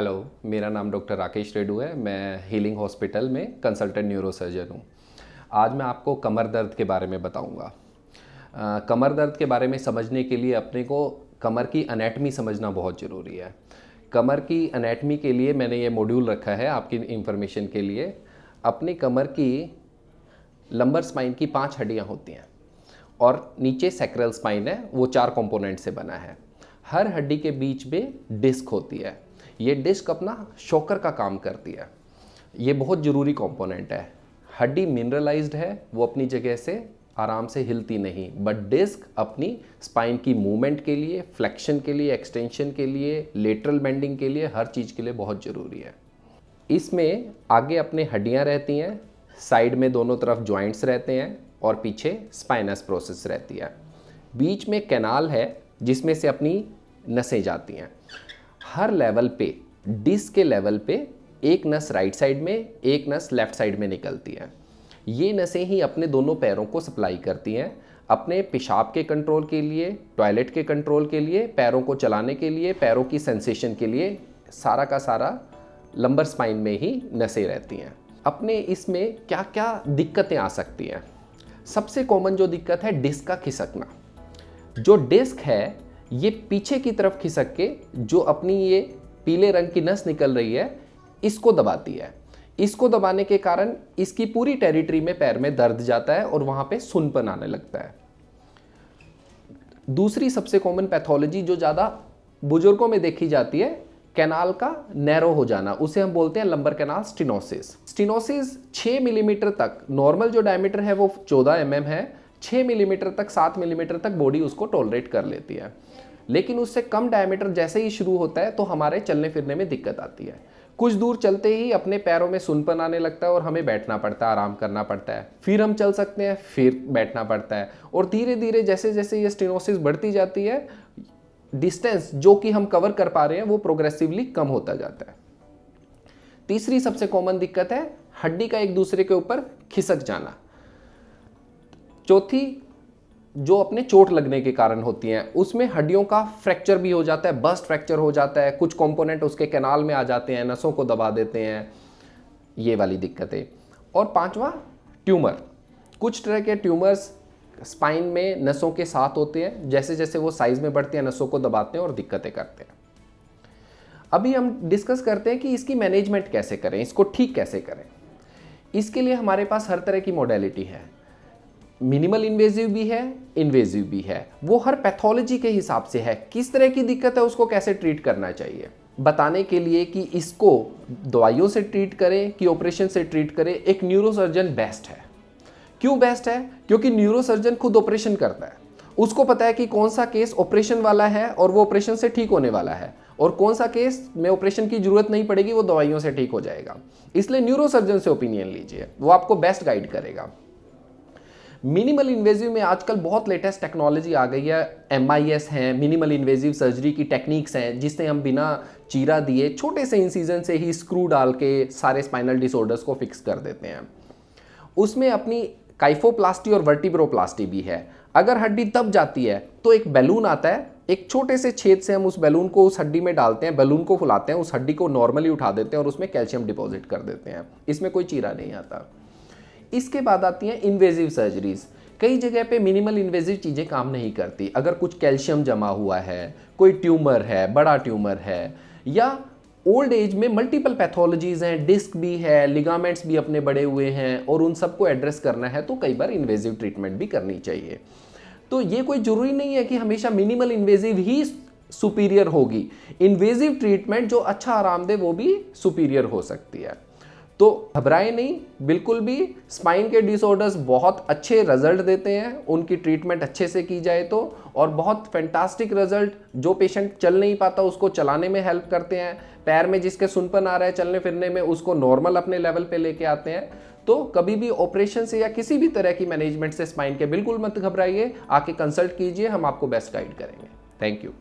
Hello, मेरा नाम doctor Rakesh Reddu है। मैं हीलिंग हॉस्पिटल में कंसल्टेंट न्यूरोसर्जन हूँ। आज मैं आपको कमर दर्द के बारे में बताऊँगा। कमर दर्द के बारे में समझने के लिए अपने को कमर की एनाटमी समझना बहुत ज़रूरी है। कमर की एनाटमी के लिए मैंने ये मॉड्यूल रखा है आपकी इंफॉर्मेशन के लिए। अपनी कमर की लंबर स्पाइन की 5 हड्डियाँ होती हैं और नीचे सैक्रल स्पाइन है, वो 4 कंपोनेंट से बना है। हर हड्डी के बीच में डिस्क होती है। ये डिस्क अपना शॉकर का काम करती है। ये बहुत ज़रूरी कंपोनेंट है। हड्डी मिनरलाइज्ड है, वो अपनी जगह से आराम से हिलती नहीं, बट डिस्क अपनी स्पाइन की मूवमेंट के लिए, फ्लेक्शन के लिए, एक्सटेंशन के लिए, लेटरल बेंडिंग के लिए, हर चीज़ के लिए बहुत ज़रूरी है। इसमें आगे अपने हड्डियाँ रहती हैं, साइड में दोनों तरफ जॉइंट्स रहते हैं और पीछे स्पाइनस प्रोसेस रहती है। बीच में कैनाल है जिसमें से अपनी नसें जाती हैं। हर लेवल पे, डिस्क के लेवल पे एक नस राइट साइड में, एक नस लेफ्ट साइड में निकलती है। ये नसें ही अपने दोनों पैरों को सप्लाई करती हैं, अपने पेशाब के कंट्रोल के लिए, टॉयलेट के कंट्रोल के लिए, पैरों को चलाने के लिए, पैरों की सेंसेशन के लिए। सारा का सारा लंबर स्पाइन में ही नसें रहती हैं। अपने इसमें क्या क्या दिक्कतें आ सकती हैं? सबसे कॉमन जो दिक्कत है, डिस्क का खिसकना। जो डिस्क है ये पीछे की तरफ खिसक के जो अपनी ये पीले रंग की नस निकल रही है इसको दबाती है। इसको दबाने के कारण इसकी पूरी टेरिटरी में पैर में दर्द जाता है और वहाँ पे सुन्नपन आने लगता है। दूसरी सबसे कॉमन पैथोलॉजी जो ज़्यादा बुजुर्गों में देखी जाती है, कैनाल का नैरो हो जाना, उसे हम बोलते हैं lumbar canal stenosis. Stenosis 6 millimetre तक, नॉर्मल जो डायमीटर है वो 14 mm है, 6 मिलीमीटर तक, 7 मिलीमीटर तक बॉडी उसको टॉलरेट कर लेती है। लेकिन उससे कम डायमीटर जैसे ही शुरू होता है तो हमारे चलने फिरने में दिक्कत आती है। कुछ दूर चलते ही अपने पैरों में सुन्नपन आने लगता है और हमें बैठना पड़ता है, आराम करना पड़ता है। फिर हम चल सकते हैं, फिर बैठना पड़ता है। और धीरे धीरे जैसे जैसे ये स्टेनोसिस बढ़ती जाती है, डिस्टेंस जो कि हम कवर कर पा रहे हैं वो प्रोग्रेसिवली कम होता जाता है। तीसरी सबसे कॉमन दिक्कत है हड्डी का एक दूसरे के ऊपर खिसक जाना। चौथी जो अपने चोट लगने के कारण होती हैं, उसमें हड्डियों का फ्रैक्चर भी हो जाता है, बस्ट फ्रैक्चर हो जाता है, कुछ कंपोनेंट उसके कैनाल में आ जाते हैं, नसों को दबा देते हैं, ये वाली दिक्कतें। और 5वां ट्यूमर। कुछ तरह के ट्यूमर्स स्पाइन में नसों के साथ होते हैं, जैसे जैसे वो साइज में बढ़ते हैं नसों को दबाते हैं और दिक्कतें करते हैं। अभी हम डिस्कस करते हैं कि इसकी मैनेजमेंट कैसे करें, इसको ठीक कैसे करें। इसके लिए हमारे पास हर तरह की मोडेलिटी है। मिनिमल इन्वेजिव भी है, इन्वेजिव भी है। वो हर पैथोलॉजी के हिसाब से है, किस तरह की दिक्कत है उसको कैसे ट्रीट करना चाहिए। बताने के लिए कि इसको दवाइयों से ट्रीट करें कि ऑपरेशन से ट्रीट करें, एक न्यूरोसर्जन बेस्ट है। क्यों बेस्ट है? क्योंकि न्यूरोसर्जन खुद ऑपरेशन करता है। उसको पता है कि कौन सा केस ऑपरेशन वाला है और वो ऑपरेशन से ठीक होने वाला है, और कौन सा केस में ऑपरेशन की जरूरत नहीं पड़ेगी, वो दवाइयों से ठीक हो जाएगा। इसलिए न्यूरोसर्जन से ओपिनियन लीजिए, वो आपको बेस्ट गाइड करेगा। मिनिमल इन्वेजिव में आजकल बहुत लेटेस्ट टेक्नोलॉजी आ गई है। MIS हैं, मिनिमल इन्वेजिव सर्जरी की टेक्निक्स हैं, जिससे हम बिना चीरा दिए छोटे से इंसिजन से ही स्क्रू डाल के सारे स्पाइनल डिसऑर्डर्स को फिक्स कर देते हैं। उसमें अपनी काइफोप्लास्टी और वर्टिब्रोप्लास्टी भी है। अगर हड्डी दब जाती है तो एक बैलून आता है, एक छोटे से छेद से हम उस बैलून को उस हड्डी में डालते हैं, बैलून को फुलाते हैं, उस हड्डी को नॉर्मली उठा देते हैं और उसमें कैल्शियम डिपॉजिट कर देते हैं। इसमें कोई चीरा नहीं आता। इसके बाद आती हैं इन्वेजिव सर्जरीज। कई जगह पे मिनिमल इन्वेजिव चीज़ें काम नहीं करती। अगर कुछ कैल्शियम जमा हुआ है, कोई ट्यूमर है, बड़ा ट्यूमर है, या ओल्ड एज में मल्टीपल पैथोलॉजीज हैं, डिस्क भी है, लिगामेंट्स भी अपने बड़े हुए हैं, और उन सबको एड्रेस करना है तो कई बार इन्वेजिव ट्रीटमेंट भी करनी चाहिए। तो ये कोई ज़रूरी नहीं है कि हमेशा मिनिमल इन्वेजिव ही सुपीरियर होगी। इन्वेजिव ट्रीटमेंट जो अच्छा आराम दे वो भी सुपीरियर हो सकती है। तो घबराए नहीं बिल्कुल भी। स्पाइन के डिसऑर्डर्स बहुत अच्छे रिजल्ट देते हैं, उनकी ट्रीटमेंट अच्छे से की जाए तो, और बहुत फैंटास्टिक रिजल्ट। जो पेशेंट चल नहीं पाता उसको चलाने में हेल्प करते हैं, पैर में जिसके सुन्नपन आ रहा है चलने फिरने में उसको नॉर्मल अपने लेवल पे लेके आते हैं। तो कभी भी ऑपरेशन से या किसी भी तरह की मैनेजमेंट से स्पाइन के बिल्कुल मत घबराइए, आके कंसल्ट कीजिए, हम आपको बेस्ट गाइड करेंगे। Thank you.